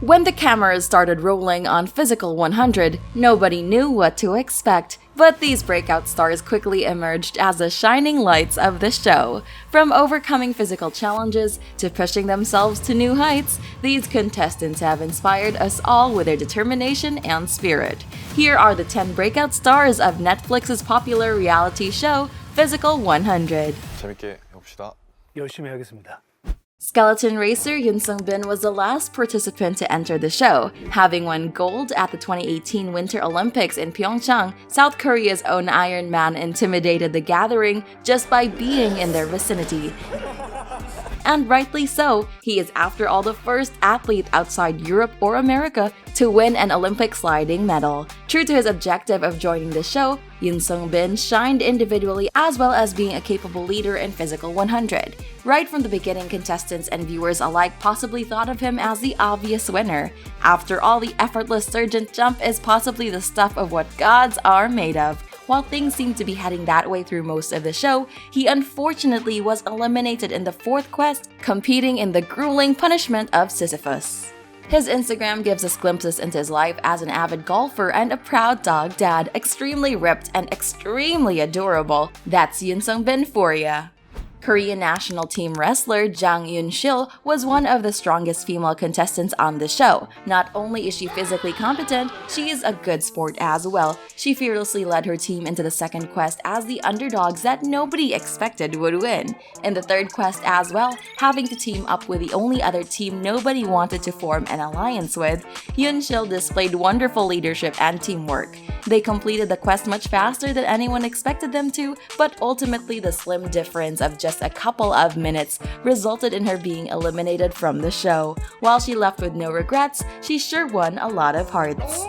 When the cameras started rolling on Physical 100, nobody knew what to expect, but these breakout stars quickly emerged as the shining lights of the show. From overcoming physical challenges to pushing themselves to new heights, these contestants have inspired us all with their determination and spirit. Here are the 10 breakout stars of Netflix's popular reality show, Physical 100. 재밌게 해봅시다. 열심히 하겠습니다. Skeleton racer hyunseung was the last participant to enter the show. Having won gold at the 2018 Winter Olympics in Pyeongchang, South Korea's own Iron Man intimidated the gathering just by being in their vicinity. And rightly so, he is after all the first athlete outside Europe or America to win an Olympic sliding medal. True to his objective of joining the show, Yoon shined individually as well as being a capable leader in Physical 100. Right from the beginning, contestants and viewers alike possibly thought of him as the obvious winner. After all, the effortless surgent jump is possibly the stuff of what gods are made of. While things seemed to be heading that way through most of the show, he unfortunately was eliminated in the fourth quest, competing in the grueling punishment of Sisyphus. His Instagram gives us glimpses into his life as an avid golfer and a proud dog dad, extremely ripped and extremely adorable. That's Eun-sil for ya. Korean national team wrestler Jang eun-sil was one of the strongest female contestants on the show. Not only is she physically competent, she is a good sport as well. She fearlessly led her team into the second quest as the underdogs that nobody expected would win. In the third quest as well, having to team up with the only other team nobody wanted to form an alliance with, Eun-sil displayed wonderful leadership and teamwork. They completed the quest much faster than anyone expected them to, but ultimately the slim difference of just a couple of minutes resulted in her being eliminated from the show. While she left with no regrets, she sure won a lot of hearts.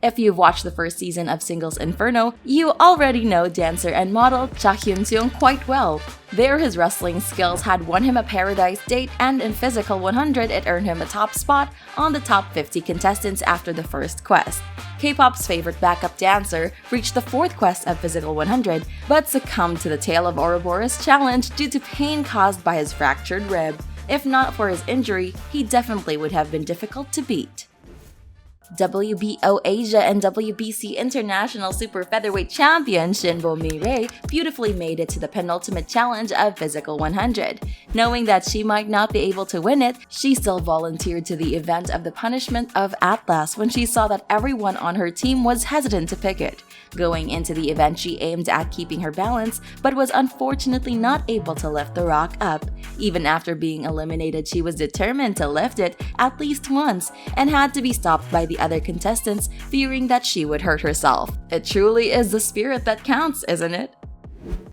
If you've watched the first season of Singles Inferno, you already know dancer and model Hyunseung quite well. There, his wrestling skills had won him a paradise date, and in Physical 100 it earned him a top spot on the top 50 contestants after the first quest. K-pop's favorite backup dancer reached the fourth quest of Physical 100, but succumbed to the Tale of Ouroboros challenge due to pain caused by his fractured rib. If not for his injury, he definitely would have been difficult to beat. WBO Asia and WBC International Super Featherweight Champion Shinbo Mireille beautifully made it to the penultimate challenge of Physical 100. Knowing that she might not be able to win it, she still volunteered to the event of the punishment of Atlas when she saw that everyone on her team was hesitant to pick it. Going into the event, she aimed at keeping her balance, but was unfortunately not able to lift the rock up. Even after being eliminated, she was determined to lift it at least once, and had to be stopped by the other contestants, fearing that she would hurt herself. It truly is the spirit that counts, isn't it?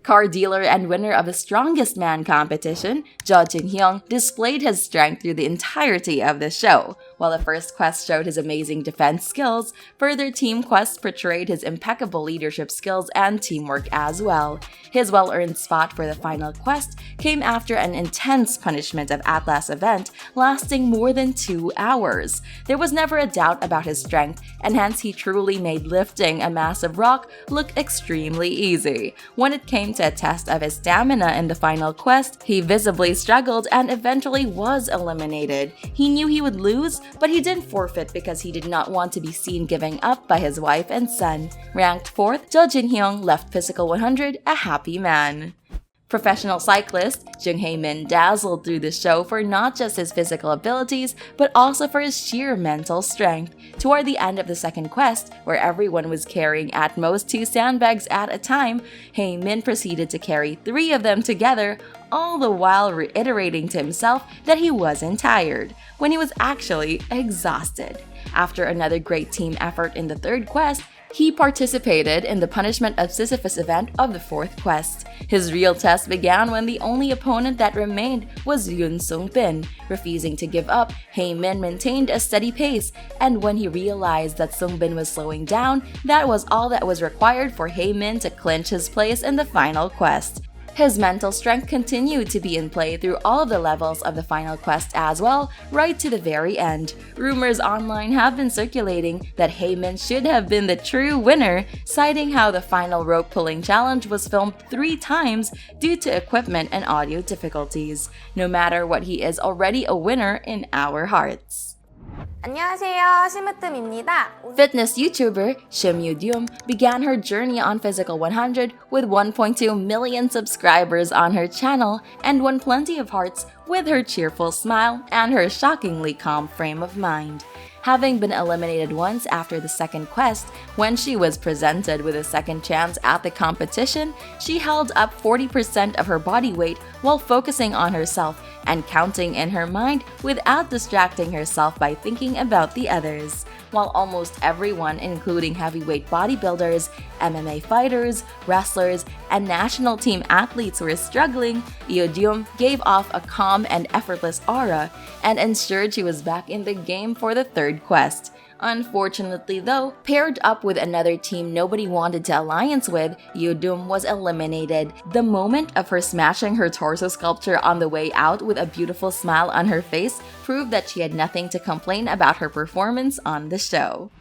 Car dealer and winner of the Strongest Man competition, jin-yong displayed his strength through the entirety of the show. While the first quest showed his amazing defense skills, further team quests portrayed his impeccable leadership skills and teamwork as well. His well-earned spot for the final quest came after an intense punishment of Atlas event lasting more than 2 hours. There was never a doubt about his strength, and hence he truly made lifting a massive rock look extremely easy. When it came to a test of his stamina in the final quest, he visibly struggled and eventually was eliminated. He knew he would lose, but he didn't forfeit because he did not want to be seen giving up by his wife and son. Ranked 4th, jin-hyeong left Physical 100 a happy man. Professional cyclist Jung hae-min dazzled through the show for not just his physical abilities, but also for his sheer mental strength. Toward the end of the second quest, where everyone was carrying at most 2 sandbags at a time, hae-min proceeded to carry 3 of them together, all the while reiterating to himself that he wasn't tired, when he was actually exhausted. After another great team effort in the third quest, he participated in the punishment of Sisyphus event of the fourth quest. His real test began when the only opponent that remained was Sungbin. Refusing to give up, hae-min maintained a steady pace, and when he realized that Sungbin was slowing down, that was all that was required for hae-min to clinch his place in the final quest. His mental strength continued to be in play through all of the levels of the final quest as well, right to the very end. Rumors online have been circulating that Hae-min should have been the true winner, citing how the final rope pulling challenge was filmed 3 times due to equipment and audio difficulties. No matter what, he is already a winner in our hearts. 안녕하세요, 심으뜸입니다. Fitness YouTuber Jin-yong began her journey on Physical 100 with 1.2 million subscribers on her channel and won plenty of hearts with her cheerful smile and her shockingly calm frame of mind. Having been eliminated once after the second quest, when she was presented with a second chance at the competition, she held up 40% of her body weight while focusing on herself and counting in her mind without distracting herself by thinking about the others. While almost everyone, including heavyweight bodybuilders, MMA fighters, wrestlers, and national team athletes were struggling, Jin-yong gave off a calm and effortless aura and ensured she was back in the game for the third quest. Unfortunately though, paired up with another team nobody wanted to alliance with, Jin-yong was eliminated. The moment of her smashing her torso sculpture on the way out with a beautiful smile on her face proved that she had nothing to complain about her performance on the show.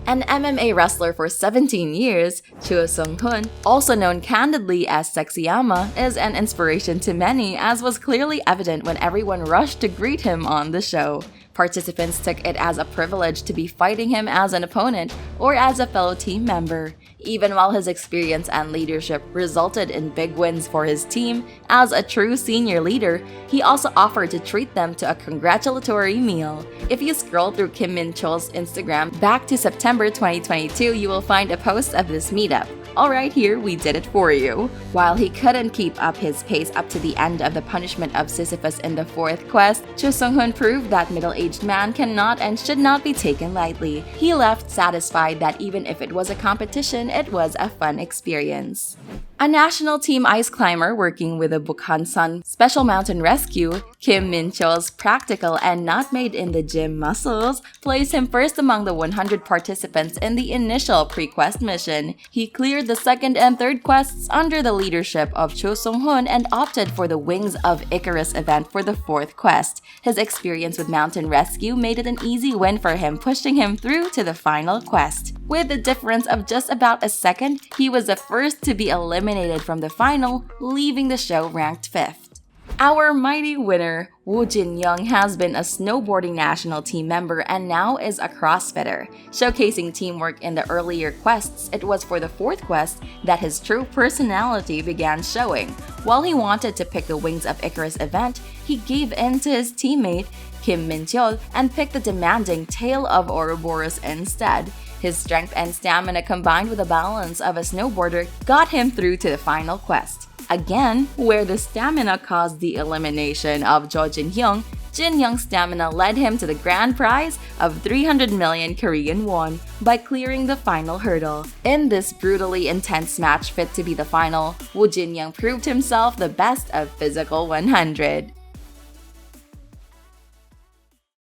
An MMA wrestler for 17 years, sunghoon, also known candidly as Sexyama, is an inspiration to many, as was clearly evident when everyone rushed to greet him on the show. Participants took it as a privilege to be fighting him as an opponent or as a fellow team member. Even while his experience and leadership resulted in big wins for his team, as a true senior leader, he also offered to treat them to a congratulatory meal. If you scroll through Kim Min-cheol's Instagram back to September 2022, you will find a post of this meetup. Alright, here we did it for you. While he couldn't keep up his pace up to the end of the punishment of Sisyphus in the fourth quest, Sunghoon proved that middle-aged man cannot and should not be taken lightly. He left satisfied that even if it was a competition, it was a fun experience. A national team ice climber working with the Bukhansan Special Mountain Rescue, Kim Min-cheol's practical and not made in the gym muscles placed him first among the 100 participants in the initial pre-quest mission. He cleared the second and third quests under the leadership of Cho Sung-hoon and opted for the Wings of Icarus event for the fourth quest. His experience with mountain rescue made it an easy win for him, pushing him through to the final quest. With a difference of just about a second, he was the first to be eliminated from the final, leaving the show ranked 5th. Our mighty winner, Jin-yong, has been a snowboarding national team member and now is a CrossFitter. Showcasing teamwork in the earlier quests, it was for the fourth quest that his true personality began showing. While he wanted to pick the Wings of Icarus event, he gave in to his teammate, Kim Min-cheol, and picked the demanding Tail of Ouroboros instead. His strength and stamina combined with the balance of a snowboarder got him through to the final quest. Again, where the stamina caused the elimination of jin-hyeong, Jin-young's stamina led him to the grand prize of 300 million Korean won by clearing the final hurdle. In this brutally intense match fit to be the final, Jin-young proved himself the best of Physical 100.